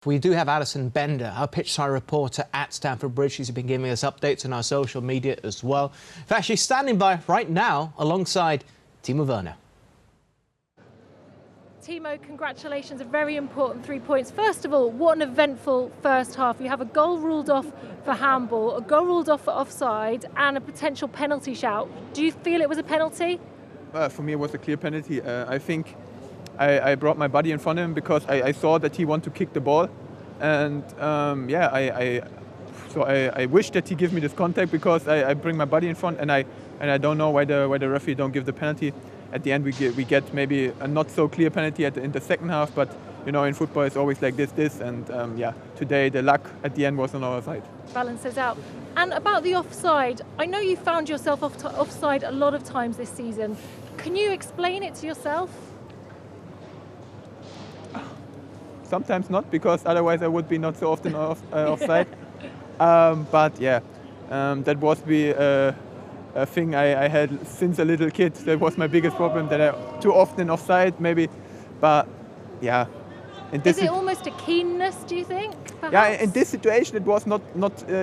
We do have Alison Bender, our pitchside reporter at Stamford Bridge. She's been giving us updates on our social media as well. In fact, she's standing by right now alongside Timo Werner. Timo, congratulations, a very important 3 points. First of all, what an eventful first half. You have a goal ruled off for handball, a goal ruled off for offside, and a potential penalty shout. Do you feel it was a penalty? For me, it was a clear penalty. I think I brought my body in front of him because I saw that he wanted to kick the ball. And I wish that he give me this contact because I bring my body in front, and I don't know why the referee don't give the penalty. At the end, we get maybe a not so clear penalty in the second half, but you know, in football it's always like this, and today the luck at the end was on our side. Balances out. And about the offside, I know you found yourself offside a lot of times this season. Can you explain it to yourself? Sometimes not, because otherwise I would be not so often offside. That was a thing I had since a little kid. That was my biggest problem, that I too often offside maybe. But yeah. Is it almost a keenness, do you think? Perhaps? Yeah, in this situation it was not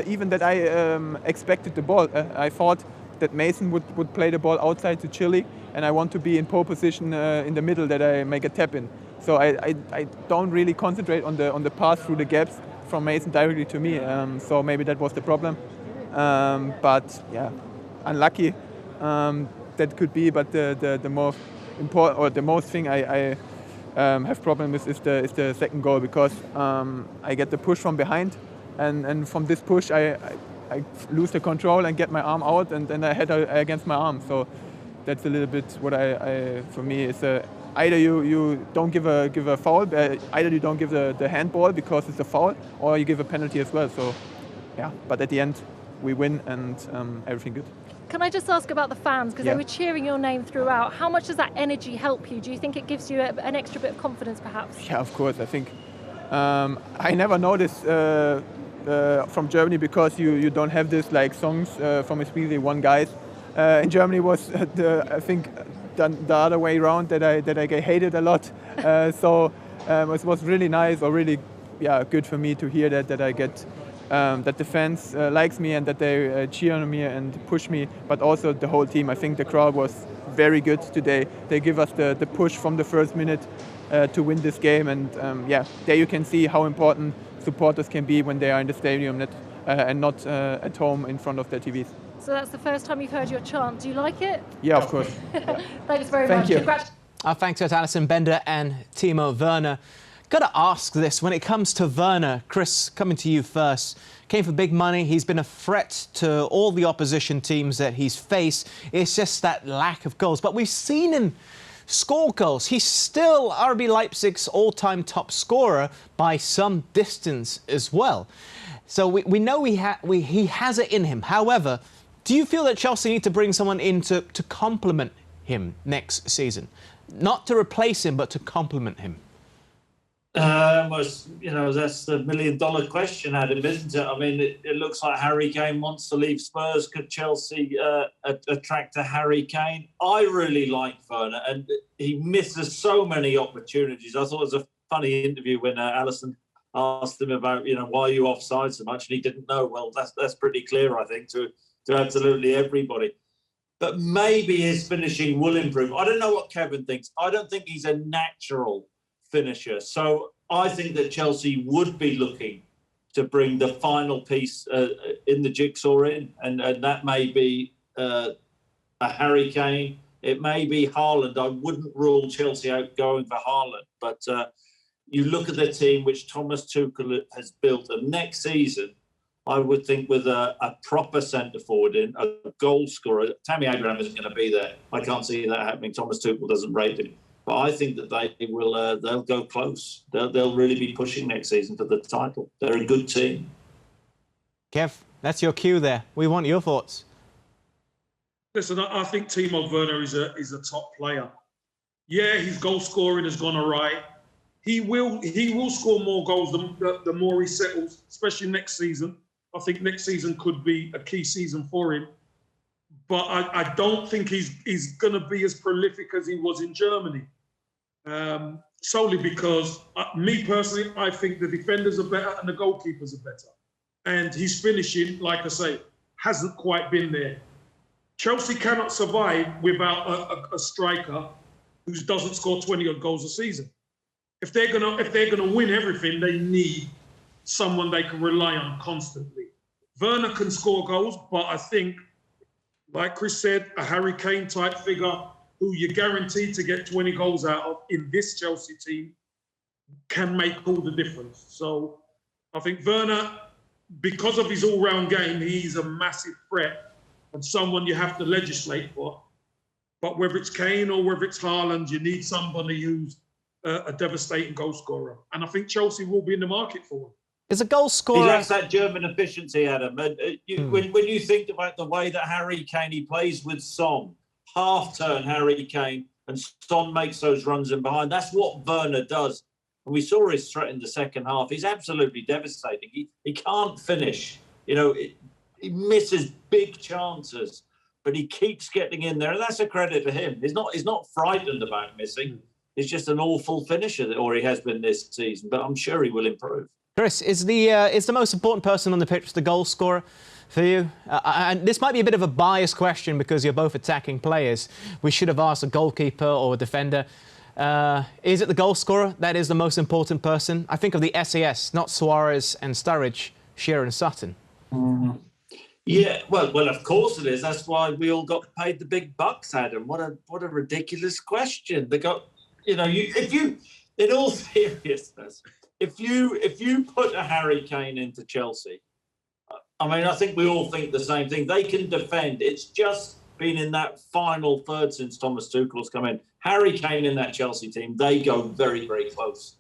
even that I expected the ball. I thought that Mason would play the ball outside to Chile, and I want to be in pole position in the middle, that I make a tap in. So I don't really concentrate on the pass through the gaps from Mason directly to me. So maybe that was the problem. But yeah, unlucky that could be. But the most important, or the most thing I have problem with is the second goal, because I get the push from behind, and from this push I lose the control and get my arm out, and then I head against my arm. So that's a little bit what for me is either you don't give a foul, either you don't give the handball because it's a foul, or you give a penalty as well. So yeah, but at the end we win, and everything good. Can I just ask about the fans, because they were cheering your name throughout. How much does that energy help you? Do you think it gives you an extra bit of confidence, perhaps? Yeah, of course. I think I never noticed from Germany, because you don't have this like songs from especially one guys. In Germany was I think the other way around, that I get hated a lot. So it was really nice, or really good for me to hear that I get. That the fans likes me, and that they cheer on me and push me, but also the whole team. I think the crowd was very good today. They give us the push from the first minute to win this game, and there you can see how important supporters can be when they are in the stadium and not at home in front of their TVs. So that's the first time you've heard your chant. Do you like it? Yeah, of course. Yeah. Thanks very much. Thank you. Our thanks to Alison Bender and Timo Werner. Got to ask this, when it comes to Werner, Chris, coming to you first. Came for big money. He's been a threat to all the opposition teams that he's faced. It's just that lack of goals. But we've seen him score goals. He's still RB Leipzig's all-time top scorer by some distance as well. So we know he has it in him. However, do you feel that Chelsea need to bring someone in to complement him next season? Not to replace him, but to complement him? That's the million-dollar question, Adam, isn't it? I mean, it looks like Harry Kane wants to leave Spurs. Could Chelsea attract a Harry Kane? I really like Werner, and he misses so many opportunities. I thought it was a funny interview when Alison asked him about, why are you offside so much, and he didn't know. Well, that's pretty clear, I think, to absolutely everybody. But maybe his finishing will improve. I don't know what Kevin thinks. I don't think he's a natural finisher. So I think that Chelsea would be looking to bring the final piece in the jigsaw in, and that may be a Harry Kane. It may be Haaland. I wouldn't rule Chelsea out going for Haaland, but you look at the team which Thomas Tuchel has built, and next season I would think with a proper centre forward in, a goal scorer. Tammy Abraham isn't going to be there. I can't see that happening. Thomas Tuchel doesn't rate him. But I think that they will. They'll go close. They'll really be pushing next season for the title. They're a good team. Kev, that's your cue there. We want your thoughts. Listen, I think Timo Werner is a top player. Yeah, his goal scoring has gone all right. He will score more goals the more he settles, especially next season. I think next season could be a key season for him. But I don't think he's going to be as prolific as he was in Germany. solely because, me personally, I think the defenders are better and the goalkeepers are better. And his finishing, like I say, hasn't quite been there. Chelsea cannot survive without a striker who doesn't score 20-odd goals a season. If they're gonna win everything, they need someone they can rely on constantly. Werner can score goals, but I think, like Chris said, a Harry Kane type figure who you're guaranteed to get 20 goals out of in this Chelsea team can make all the difference. So I think Werner, because of his all-round game, he's a massive threat and someone you have to legislate for. But whether it's Kane or whether it's Haaland, you need somebody who's a devastating goal scorer. And I think Chelsea will be in the market for him. Is a goal scorer... He lacks that German efficiency, Adam. When you think about the way that Harry Kane, he plays with Son, half-turn Harry Kane, and Son makes those runs in behind. That's what Werner does. And we saw his threat in the second half. He's absolutely devastating. He can't finish. You know, he misses big chances, but he keeps getting in there. And that's a credit to him. He's not frightened about missing. He's just an awful finisher, or he has been this season. But I'm sure he will improve. Chris, is the most important person on the pitch the goal scorer for you? And this might be a bit of a biased question because you're both attacking players. We should have asked a goalkeeper or a defender. Is it the goal scorer that is the most important person? I think of the SAS, not Suarez and Sturridge, Shearer and Sutton. Yeah, well, of course it is. That's why we all got paid the big bucks, Adam. What a ridiculous question. They got, if you, in all seriousness, if you put a Harry Kane into Chelsea, I mean, I think we all think the same thing. They can defend. It's just been in that final third since Thomas Tuchel's come in. Harry Kane in that Chelsea team, they go very, very close